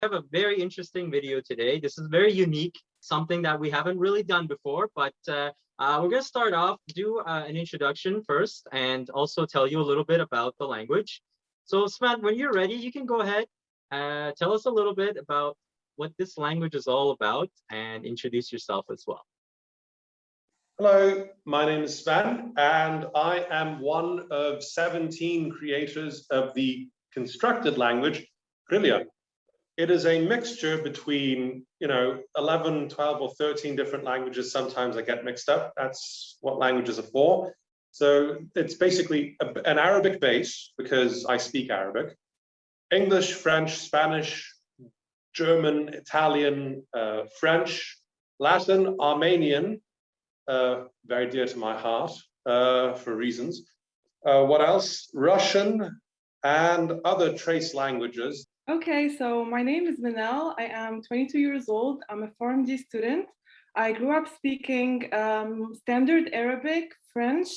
have a very interesting video today. This is very unique, something that we haven't really done before, but we're going to start off, do an introduction first, and also tell you a little bit about the language. So Svend, when you're ready, you can go ahead, tell us a little bit about what this language is all about and introduce yourself as well. Hello, my name is Svend, and I am one of 17 creators of the constructed language, Grillia. It is a mixture between, 11, 12, or 13 different languages. Sometimes I get mixed up. That's what languages are for. So it's basically an Arabic base, because I speak Arabic, English, French, Spanish, German, Italian, French, Latin, Armenian, very dear to my heart for reasons. What else? Russian and other trace languages. Okay, so my name is Manel. I am 22 years old. I'm a Foreign D student. I grew up speaking standard Arabic, French,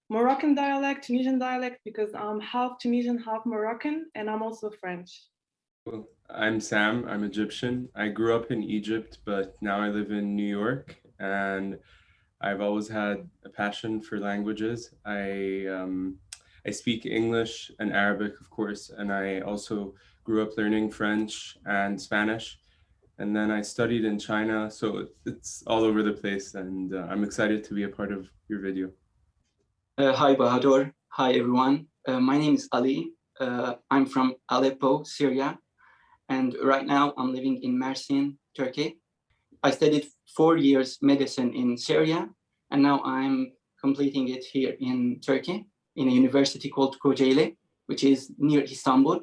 Moroccan dialect, Tunisian dialect, because I'm half Tunisian, half Moroccan, and I'm also French. I'm Sam. I'm Egyptian. I grew up in Egypt, but now I live in New York, and I've always had a passion for languages. I speak English and Arabic, of course, and I also grew up learning French and Spanish. And then I studied in China, so it's all over the place, and I'm excited to be a part of your video. Hi, Bahadur. Hi, everyone. My name is Ali. I'm from Aleppo, Syria, and right now I'm living in Mersin, Turkey. I studied 4 years medicine in Syria, and now I'm completing it here in Turkey, in a university called Kocaeli, which is near Istanbul.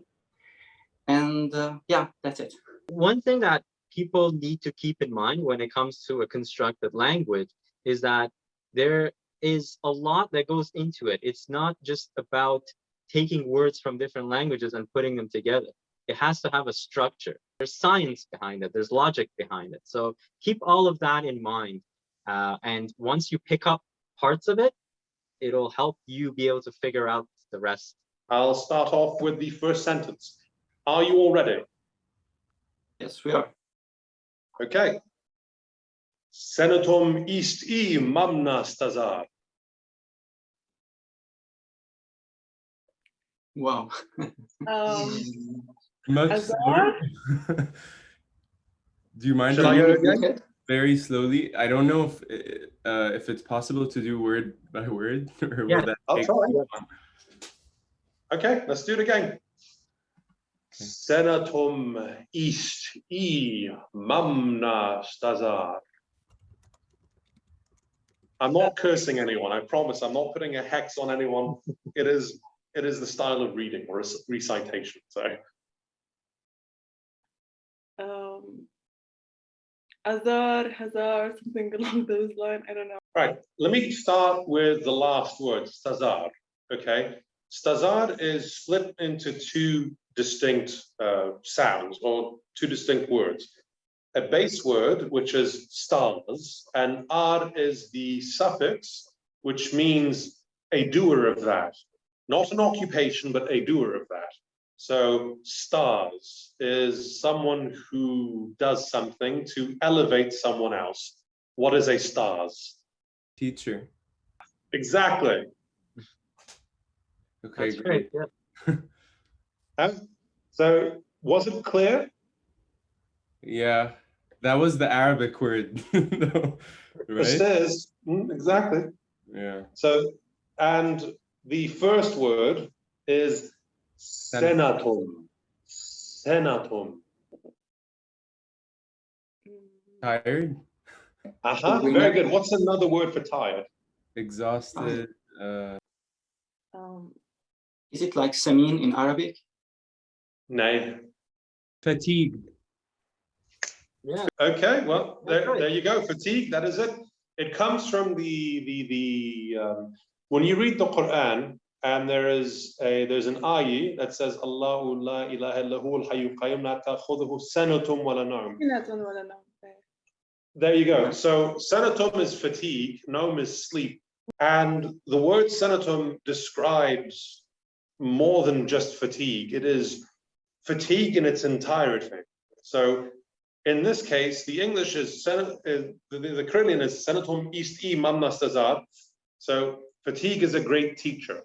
And yeah, that's it. One thing that people need to keep in mind when it comes to a constructed language is that there is a lot that goes into it. It's not just about taking words from different languages and putting them together. It has to have a structure. There's science behind it. There's logic behind it. So keep all of that in mind. And once you pick up parts of it, it'll help you be able to figure out the rest. I'll start off with the first sentence. Are you all ready? Yes, we are. Okay. Senatum ist I mamna stazar. Wow. Much slower? Do you mind? Should I go again? Very slowly. I don't know if it's possible to do word by word, or will that I'll take try. too long? Okay, let's do it again. Senatum ist I mamna stazar. I'm not cursing anyone. I promise. I'm not putting a hex on anyone. It is the style of reading or a recitation. So. Azar, Hazar, something along those lines. I don't know. Right. Let me start with the last word, stazar. Okay. Stazar is split into two distinct sounds, or two distinct words. A base word, which is stars, and ar is the suffix, which means a doer of that. Not an occupation, but a doer of that. So stars is someone who does something to elevate someone else. What is a stars? Teacher. Exactly. Okay, That's great. Yeah. So was it clear? Yeah, that was the Arabic word. No, right? Stairs, exactly. Yeah. So, and the first word is senatum. Senatum. Tired? Very good. What's another word for tired? Exhausted. Is it like samin in Arabic? No. Fatigued. Yeah. Okay, well, there you go. Fatigue, that is it. It comes from when you read the Quran, and there's an ayah that says Allahu la ilaha illahu al-hayyul qayyum la ta'khudhuhu sanatun wa la nawm. There you go. So senatum is fatigue, nawm is sleep. And the word senatum describes more than just fatigue. It is fatigue in its entirety. So in this case, the English is the Crelian is senatum ist I mamnastazad. So fatigue is a great teacher.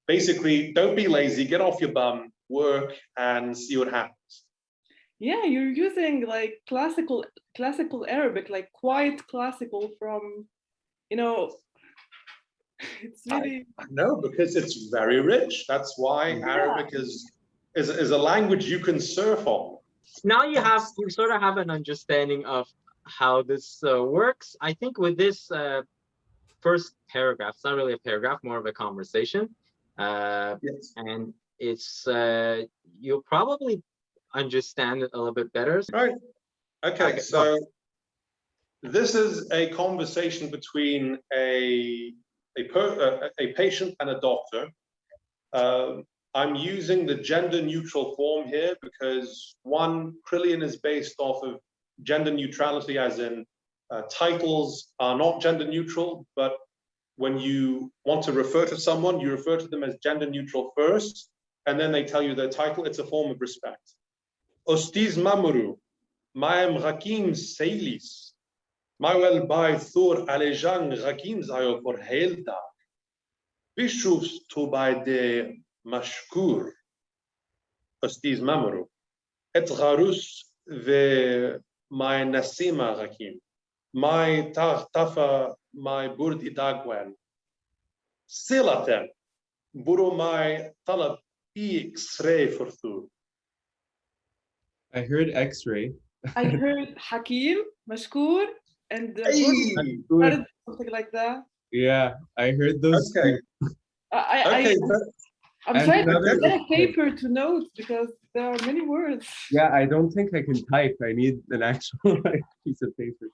Basically, don't be lazy, get off your bum, work, and see what happens. Yeah, you're using like classical Arabic, like quite classical from, you know, it's really. I know, because it's very rich. That's why Arabic is a language you can surf on. Now you sort of have an understanding of how this works. I think with this first paragraph, it's not really a paragraph, more of a conversation. Yes. And it's you'll probably understand it a little bit better. Right. Okay, so this is a conversation between a patient and a doctor. I'm using the gender neutral form here because one, Crelian is based off of gender neutrality, as in titles are not gender neutral, but when you want to refer to someone, you refer to them as gender neutral first, and then they tell you their title. It's a form of respect. Ostiz mamuru, maem hakim seilis, mawel by thor alejang hakim zayo for helda, bishops to by de mashkur, ostiz mamuru, et garus ve my nasima hakim, my tafa, my burd idagwen, silatem, buru my talab x-ray for thu. I heard X-ray. I heard Hakim, Mashkur, and Hey. something like that. Yeah, I heard those. Okay. I'm And trying to another- get a paper to note because there are many words. Yeah, I don't think I can type. I need an actual like, piece of paper.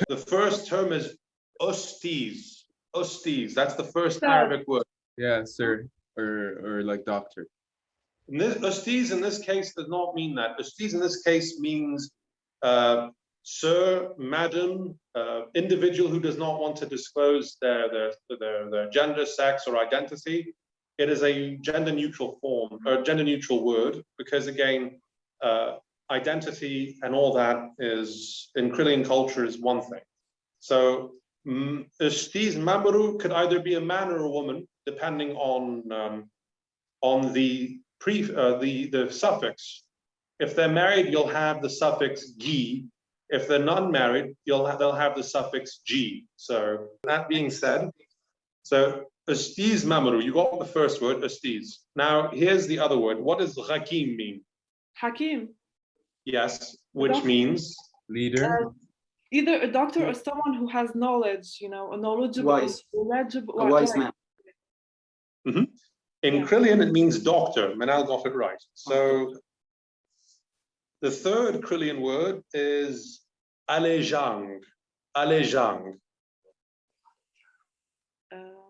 The first term is ostiz. Ostiz. That's the first Sir. Arabic word. Yeah, sir, or like doctor. And this ostiz in this case does not mean that. Ostiz in this case means sir, madam, individual who does not want to disclose their gender, sex, or identity. It is a gender neutral form or gender neutral word because again, identity and all that is in Crelian culture is one thing. So ostiz mamuru could either be a man or a woman, depending on the suffix. If they're married, you'll have the suffix gi. If they're not married, they'll have the suffix g. So that being said, so ostiz mamuru, you got the first word, ostiz. Now here's the other word. What does hakim mean? Hakim. Yes, which Doctor. means Leader. Either a doctor or someone who has knowledge, you know, a knowledgeable, Wise. legible, A wise man. in Yeah. Crelian it means doctor. Manel got it right. So the third Crelian word is alejang. Alejang.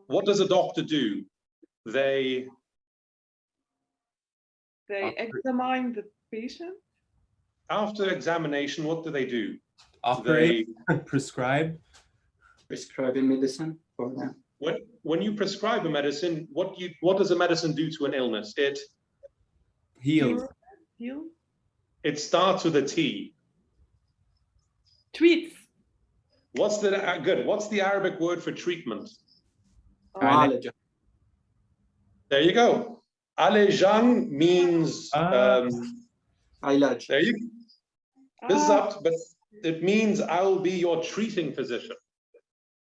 What does a doctor do? They examine the patient. after examination, what do they do? Operate. Prescribe. Prescribing medicine for them. When you prescribe a medicine, what does a medicine do to an illness? Heals. Heal. It starts with a T. Treats. What's the Arabic word for treatment? Knowledge. There you go. Alejang means Ilaj. there you. This is up, but it means I will be your treating physician.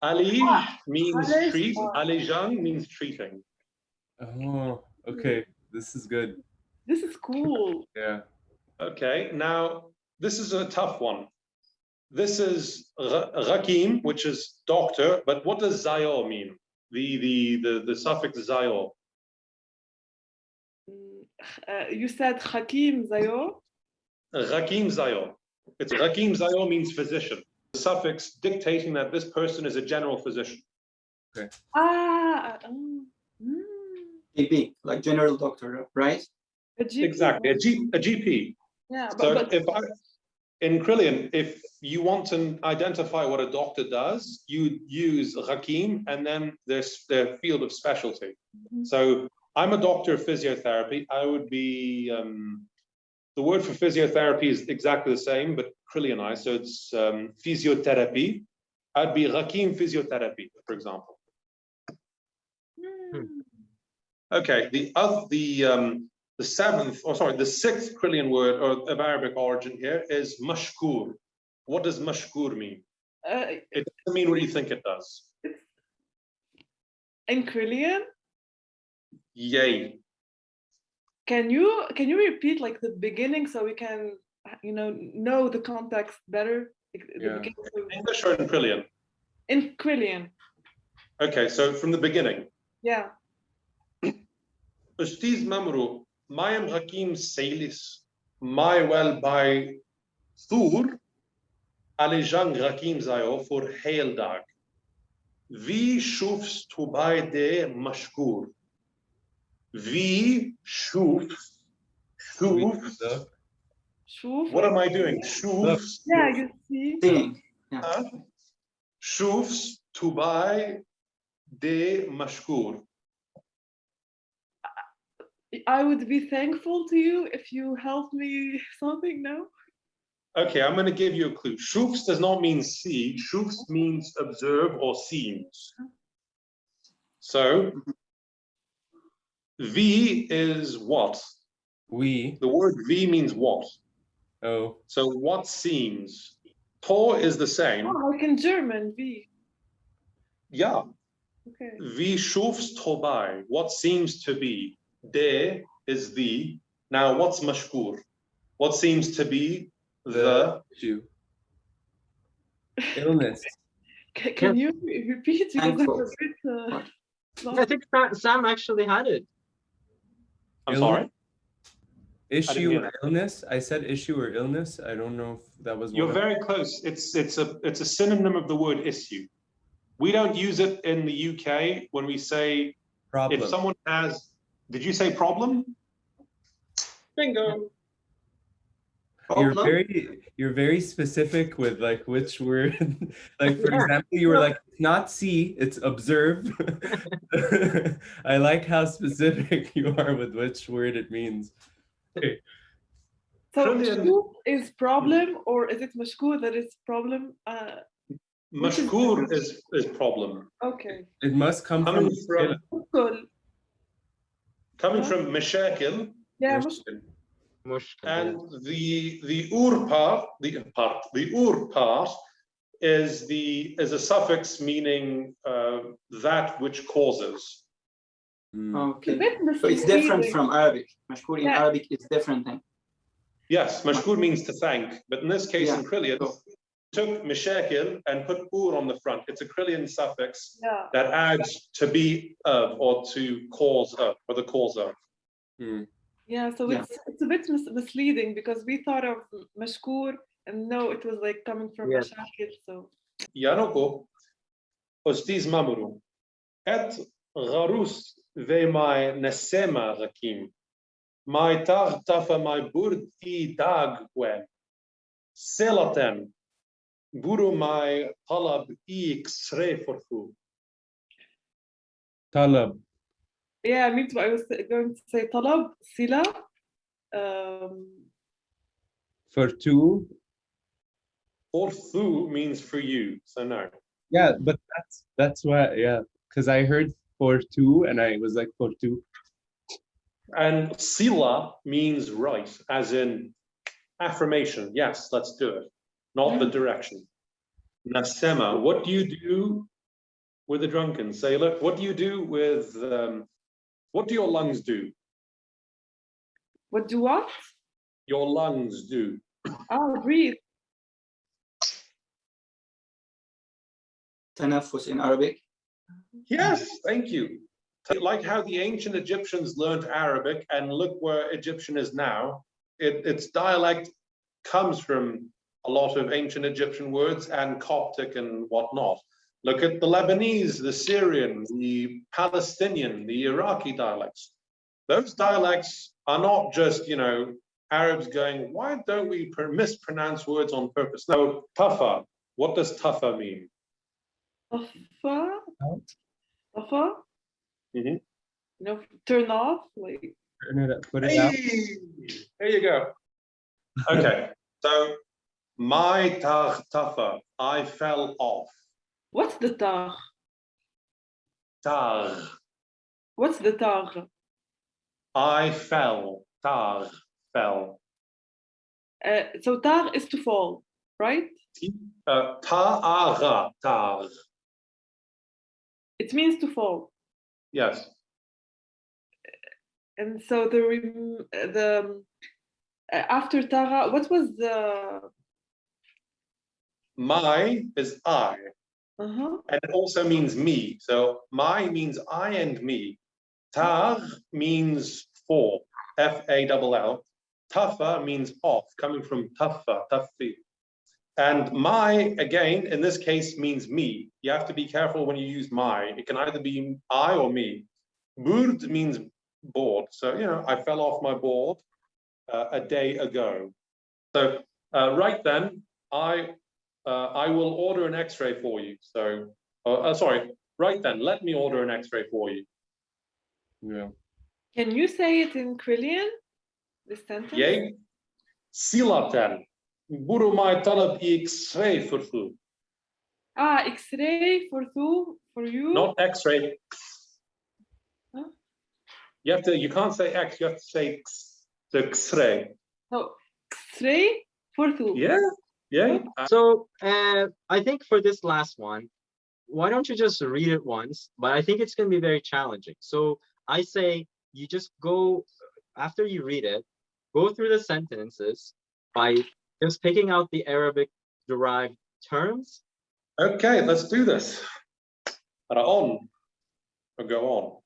Ali means treat. Alejang means treating. Oh, okay. This is good. This is cool. Yeah. Okay, now this is a tough one. This is Rakim, which is doctor, but what does Zayo mean? The suffix Zayo. You said Hakim Zayo. Rakim Zayo. It's Rakim Zayo means physician. The suffix dictating that this person is a general physician. Okay. GP, like general doctor, right? A GP. Exactly, a GP. Yeah, So but in Crelian, if you want to identify what a doctor does, you use Hakim and then there's the field of specialty. So I'm a doctor of physiotherapy. I would be The word for physiotherapy is exactly the same, but Crelianized, so it's physiotherapy. I'd be Rakim physiotherapy, for example. Okay, the sixth Crelian word of Arabic origin here is mashkur. What does mashkur mean? It doesn't mean what you think it does. In Crelian, Yay. can you repeat like the beginning so we can know the context better? Yeah. English or in Crelian? In Crelian. Okay, so from the beginning. Yeah. Ustaz Mamru, Mayam Hakim Sailis, my well by Thur, Alejang Hakim Zayo for Hail Dag. Vi shufs to by de mashkur. Vi shufs. Shuf. What am I doing? Shufs. Yeah, you see. Seeing. Yeah. Shufs to buy de mashkur. I would be thankful to you if you help me something now. Okay, I'm going to give you a clue. Shufs does not mean see. Shufs means observe or seems. So, V is what? We. The word V means what? Oh. So, what seems? To is the same. Oh, like in German, wie. Yeah. Okay. Wie schufst vorbei? What seems to be? De is the. Now, what's mashkur? What seems to be the issue. Illness. Can you repeat? Because Thankful. it's a bit, I think Sam actually had it. I'm sorry? Issue hear or illness? I said issue or illness. I don't know if that was You're one very close. It's a synonym of the word issue. We don't use it in the UK when we say problem. if someone has. Did you say problem? Bingo. You're very specific with like which word. Like for example, you were like not see, it's observe. I like how specific you are with which word it means. Okay. so Crelian. shuf is problem, or is it mashkur that is problem? Mashkur is problem. Okay. It must come from Cool. coming from mashakil. Yeah. Mushkil, And the ur part, the ur part is a suffix meaning that which causes. Okay. It's So it's different from Arabic. Mashkur in Arabic is different thing. Yes, mashkur means to thank, but in this case in Crelian, took mashakil and put ur on the front. It's a Crelian suffix that adds to be of or to cause of or the cause of. Yeah, so it's a bit misleading because we thought of mashkur and no, it was like coming from mashakil. So Yanoko, Ostiz Mamuru, et Garus ve my nesema rakim, my tag tafa my burd I dag wen, selaten, buru my talab I xre forfu. Talab. yeah, me too. I was going to say talab, sila. For two. For thu means for you, so no. Yeah, but that's why, because I heard for two and I was like for two. And sila means right, as in affirmation. Yes, let's do it. Not the direction. Nasema, what do you do with a drunken sailor? What do you do with, what do your lungs do? What do what? Your lungs do. Oh, breathe. Tanaffus in Arabic. Yes, thank you. Like how the ancient Egyptians learned Arabic and look where Egyptian is now, its dialect comes from a lot of ancient Egyptian words and Coptic and whatnot. Look at the Lebanese, the Syrian, the Palestinian, the Iraqi dialects. Those dialects are not just, Arabs going, why don't we mispronounce words on purpose? No, tafa. What does tafa mean? Tafa? Tafa? Mm-hmm. Turn off, like. Turn it up, put it out. There you go. Okay, so my tafa, I fell off. What's the tar? Tar, What's the tar? I fell. Tar, fell. So tar is to fall, right? Ta'ara, tar. It means to fall. Yes. And so after tara, what was the? My is I, Uh-huh. and it also means me. So my means I and me. Tar means for, F-A-L-L. Tafa means off, coming from tafa, tafi. And my, again, in this case, means me. You have to be careful when you use my. It can either be I or me. Burd means board. So, I fell off my board a day ago. So, right then, I will order an X-ray for you. So, sorry, right then, let me order an X-ray for you. Yeah. Can you say it in Crelian? This sentence? Yay. Silaten. Buru mai talab X-ray for food. X-ray for you. Not X-ray. Huh? You can't say X, you have to say X. The X-ray. So X-ray for two. Yeah. So I think for this last one, why don't you just read it once? But I think it's going to be very challenging. So I say you just go, after you read it, go through the sentences by just picking out the Arabic derived terms. Okay, let's do this. Ra'on. Go on.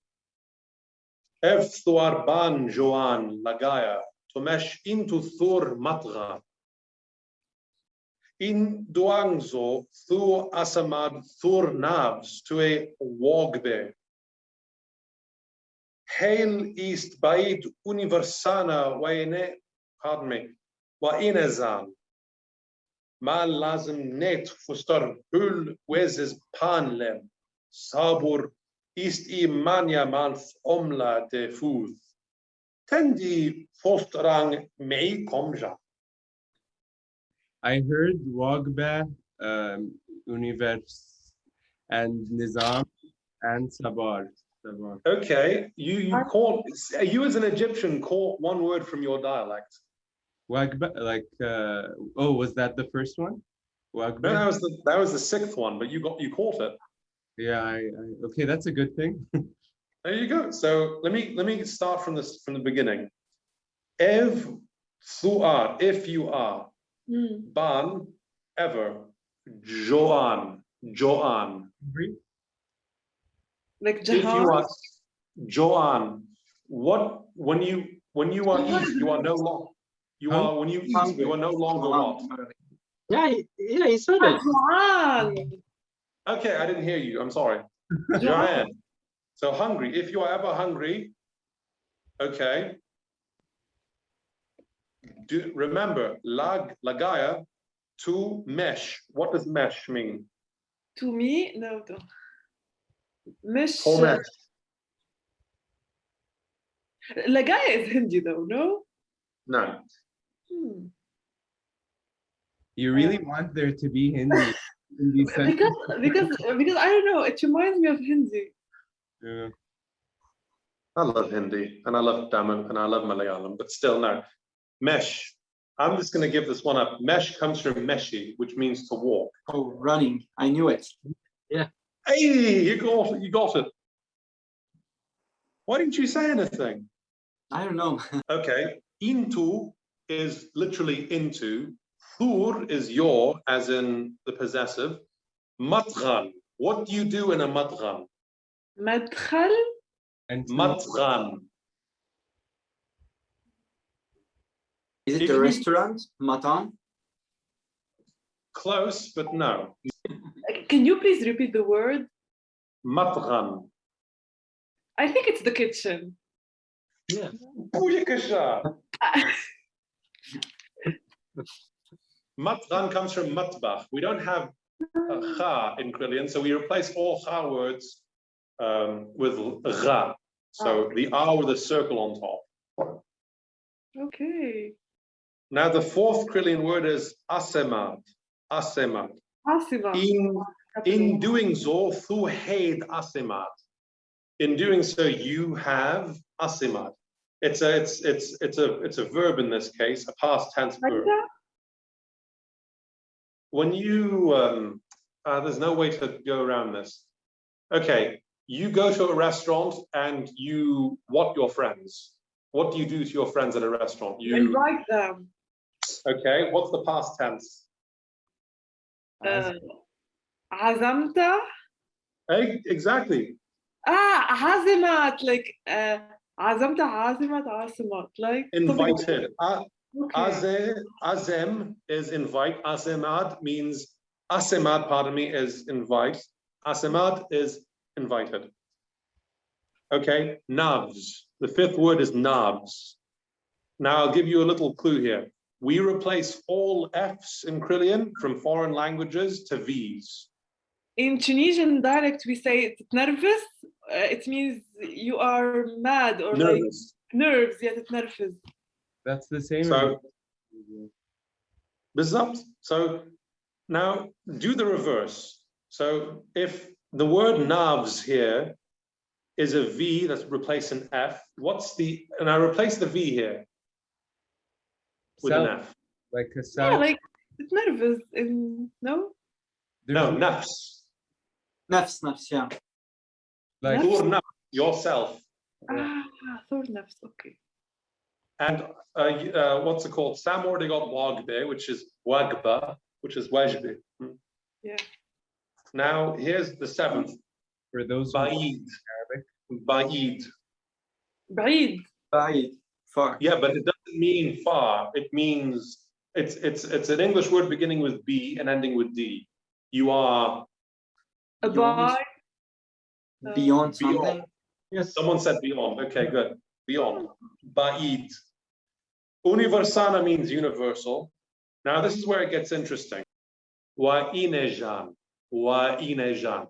Ev thuarban Joan lagaya tomesh into thur matga. In duangzo thu asamad thur navs to a wogbe. Hail east baid universana waine, pardon me, wainezan. Mal lazim net fustar hul wezes panlem. Sabur ist mania malf omla de footh. Tendi fostrang mei komja. I heard Wagba, Univers, and Nizam, and Sabar. Okay, you as an Egyptian caught one word from your dialect. Wagba, was that the first one? Wagba? No, that was the sixth one, but you caught it. Yeah, okay, that's a good thing. There you go. So let me start from the beginning. Ev thuar, if you are. Ban, ever. Joan. Like If you Jahan. are Joan, when you are eat, you are no longer when you eat, you are no longer what? Yeah, he said it. Jahan. Okay, I didn't hear you. I'm sorry. Joanne. So hungry. If you are ever hungry, okay. Remember, lagaya, to mesh. What does mesh mean? To me, no. Mish. For mesh. Lagaya is Hindi though, no? No. You really want there to be Hindi in these sentences? Because I don't know, it reminds me of Hindi. Yeah. I love Hindi and I love Tamil and I love Malayalam, but still no. Mesh. I'm just going to give this one up. Mesh comes from meshi, which means to walk. Oh, running. I knew it. Yeah. Hey, you got it. Why didn't you say anything? I don't know. Okay. Into is literally into. Thur is your, as in the possessive. Matghan. What do you do in a matghan? Madkhal. Matghan. Is it a restaurant? Matan? Close, but no. Can you please repeat the word? Matghan. I think it's the kitchen. Yeah. Matghan comes from matbach. We don't have a cha in Crelian, so we replace all cha words with ra. So the R with a circle on top. Okay. Now the fourth Crelian word is asemad. Asemad. Asiva. In doing so, thu hed asemad. In doing so, you have asemad. It's a verb in this case, a past tense verb. When you there's no way to go around this. Okay, you go to a restaurant and you what your friends? What do you do to your friends at a restaurant? You invite them. Okay, what's the past tense? عزمت. Exactly. عزمت, like عزمت عزمت عزمت, like Invited. okay. Azem is invite. Asemad means asemad, pardon me, is invite. Asemad is invited. Okay, nabs. The fifth word is nabs. Now I'll give you a little clue here. We replace all F's in Crelian from foreign languages to V's. In Tunisian dialect, we say تتنرفز. It means you are mad or Nervous. like nerves. Yeah, تتنرفز. That's the same. So, so now do the reverse. So if the word navs here is a V that's replacing F, and I replace the V here with an F. Like a Yeah, sound. like تتنرفز. No? No, nafs. نفس, yeah. Like yourself. ثور نفس, okay. And what's it called? Sam already got wagbe, which is wagba, which is wajbe. Yeah. Now here's the seventh. for those who Ba'id. Ba'id. بعيد. بعيد, far. Yeah, but it doesn't mean far. It means it's an English word beginning with B and ending with D. You are Abide. Beyond something. Yes, someone said beyond. Okay, good. Beyond. Ba'id. Universana means universal. Now this is where it gets interesting. Wa'inejan. Wa'inejan.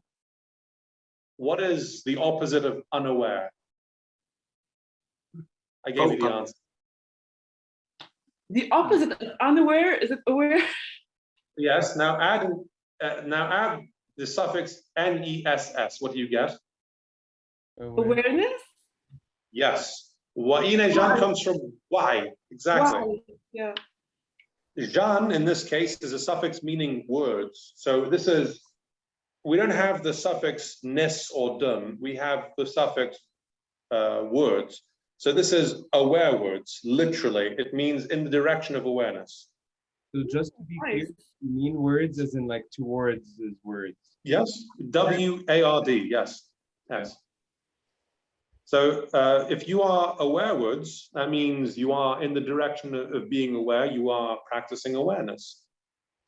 What is the opposite of unaware? I gave you the answer. The opposite of unaware, is it aware? Yes. Now add the suffix ness. What do you get? Awareness? Yes. Wa'inejan comes from why. Exactly. Wow. Yeah. Jan in this case is a suffix meaning words. So this is, we don't have the suffix nes or dun. We have the suffix words. So this is aware words. Literally, it means in the direction of awareness. So just to be clear, you mean words as in like towards is words. Yes. W-A-R-D. Yes. Yes. So if you are aware words, that means you are in the direction of being aware. You are practicing awareness.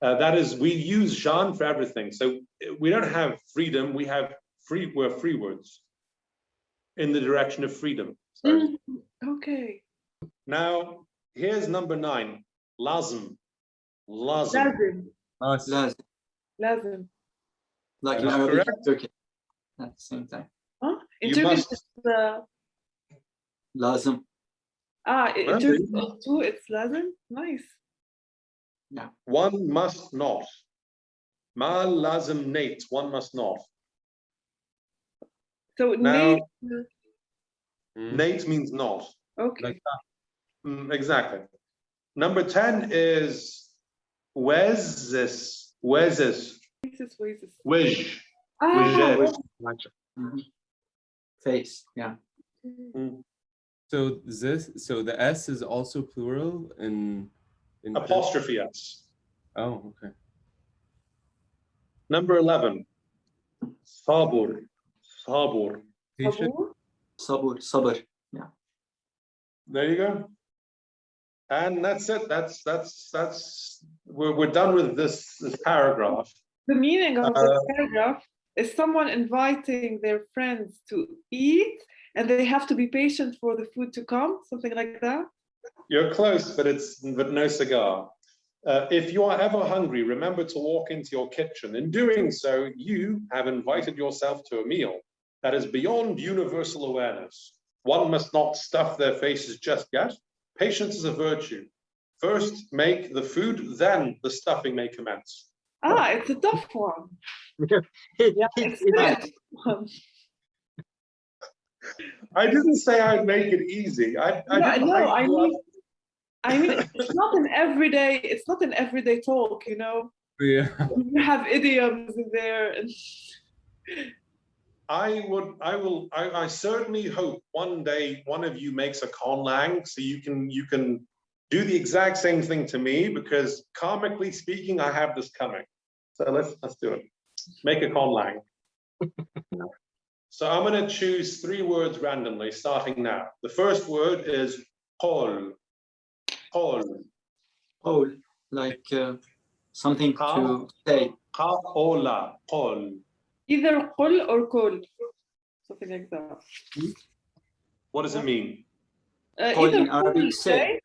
That is, we use Jean for everything. So we don't have freedom. We have we're free words in the direction of freedom. Okay. Now, here's number 9. Lazim. Lazim. لازم. Lazim. Like in That's Arabic correct. and Turkey at the same time. Huh? In You Turkish, must- it's لازم. in Really? Turkish too, it's lazim. Nice. One must not. Ma lazim nate. One must not. So Now- nate. Nate means not. Okay. Like Exactly. Number 10 is wezes. Wezes. Oasis. Wish. Ah, Wish. Face, yeah. So the S is also plural in Apostrophe S. Oh, okay. Number 11. Sabur. Sabur. Patient. Sabur. صبر, صبر. Yeah. There you go. And that's it. That's we're done with this paragraph. The meaning of the paragraph is someone inviting their friends to eat, and they have to be patient for the food to come, something like that. You're close, but no cigar. If you are ever hungry, remember to walk into your kitchen. In doing so, you have invited yourself to a meal that is beyond universal awareness. One must not stuff their faces just yet. Patience is a virtue. First make the food, then the stuffing may commence. Ah, it's a tough one. Yeah, it's It- I didn't say I'd make it easy. I Yeah, didn't no, hype I you up. mean, it's not an everyday talk, you know. Yeah. You have idioms in there, and I certainly hope one day one of you makes a conglang so you can do the exact same thing to me, because karmically speaking, I have this coming. So let's do it. Make a conglang. So I'm going to choose 3 words randomly, starting now. The first word is qol. Qol. Oh, like something to say. Qa'ola. Qol. either qul or kul, something like that. What does it mean? Qul Either in Arabic, kul, say.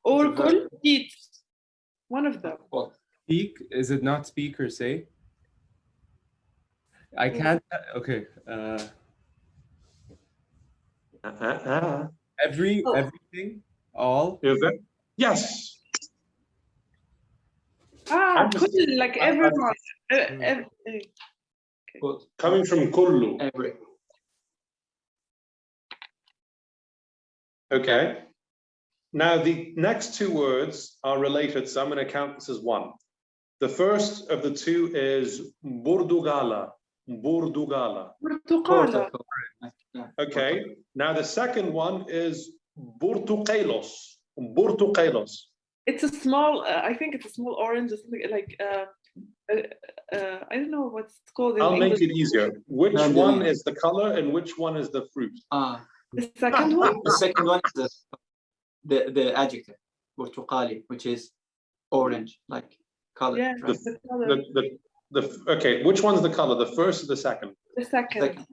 or It's a kul, eat. One of them. Qul. Speak, is it not speak or say? I can't, okay. Everything, all. Is it? Yes. Ah, kul, like everyone. Qul. Coming from kullu. Every. Okay. Now the next 2 words are related, so I'm going to count this as 1. The first of the 2 is Burdugala. Burdugala. Portugal. Yeah. Okay. Now the second one is Burtuqelos. Burtuqelos. It's a small, I think it's a small orange or something like, I don't know what's called in I'll English. make it easier. Which Mandarin. one is the color and which one is the fruit? Ah, The second one? the second one is the adjective, Portugali, which is orange, like color. Yeah, Right? the color. Okay, which one's the color? The first or the second? The second. Second.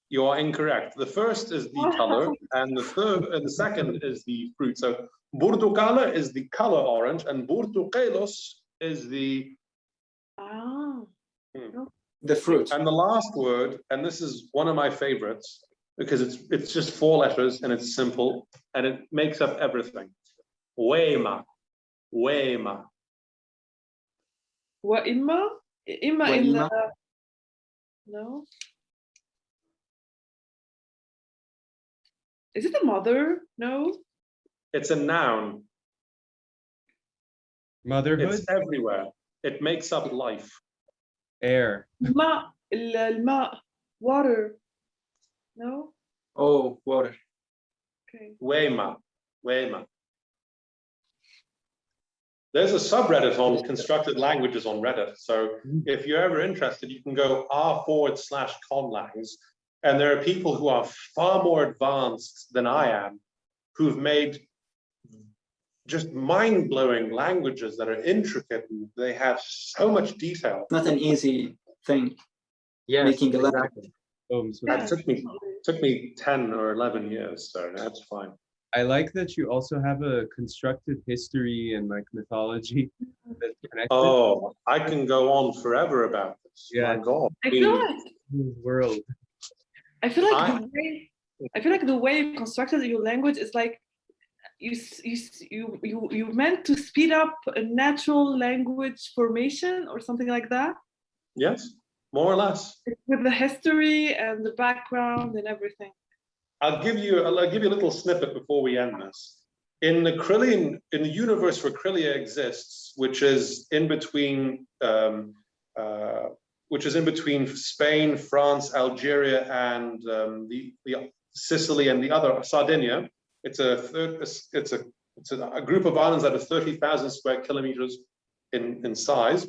You are incorrect. The first is the color, and the second is the fruit. So Burtuqala is the color orange, and Burtuqelos is the Ah. The fruit. And the last word, and this is one of my favorites, because it's just 4 letters and it's simple and it makes up everything. Wema. Wema. Wa imma? Imma in the... No? Is it a mother? No? It's a noun. Motherhood, It's everywhere. It makes up life. air. Ma, الماء, water. No? Oh, water. Okay. Wema. Wema. There's a subreddit on constructed languages on Reddit. So if you're ever interested, you can go r/conlangs. And there are people who are far more advanced than I am, who've made just mind-blowing languages that are intricate. And they have so much detail. Not an easy thing. Yes, Making a language. exactly. So That took me 10 or 11 years, so that's fine. I like that you also have a constructed history and like mythology that's connected Oh, I can go on forever about this. Yeah. My God. I feel like to the world. I feel like the way you constructed your language is like you meant to speed up a natural language formation or something like that. Yes, more or less. With the history and the background and everything. I'll give you a little snippet before we end this. In the Crelian, in the universe where Grillia exists, which is in between Spain, France, Algeria, and the Sicily and the other Sardinia. It's a group of islands that are 30,000 square kilometers in size.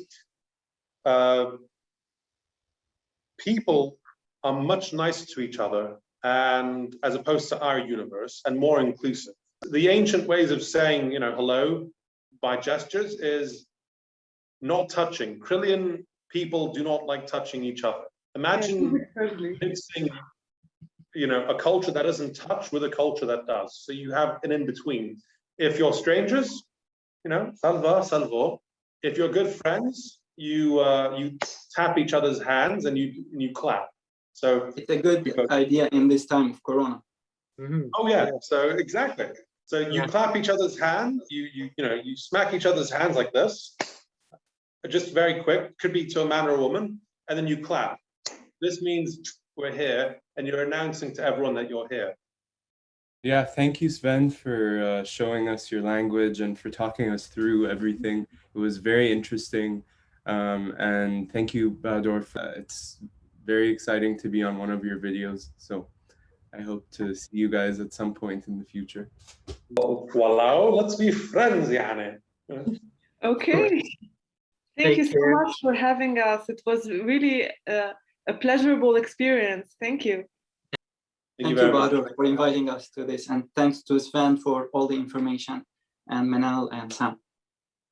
People are much nicer to each other, and as opposed to our universe, and more inclusive. The ancient ways of saying, hello by gestures is not touching. Crelian people do not like touching each other. Imagine mixing, a culture that doesn't touch with a culture that does. So you have an in-between. If you're strangers, salva, salvo. If you're good friends, you tap each other's hands and you clap. So it's a good idea in this time of Corona. Mhm. oh yeah, so exactly. So you Yeah. clap each other's hands, you smack each other's hands like this, just very quick, could be to a man or a woman, and then you clap. This means we're here, and you're announcing to everyone that you're here. Yeah, thank you, Sven, for showing us your language and for talking us through everything. It was very interesting. And thank you, Bahadur. It's very exciting to be on one of your videos. So I hope to see you guys at some point in the future. Well, voila, let's be friends, yani. Okay. Thank Take you so care. much for having us. It was really a pleasurable experience. Thank you. Thank you Thank you, very much. Bahadur, for inviting us to this. And thanks to Sven for all the information, and Manel and Sam.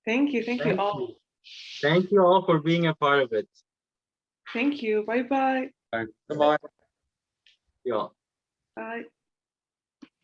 Thank you. Thank you Thank all. you. Thank you all for being a part of it. Thank you. Bye-bye. Goodbye. Yeah. Bye.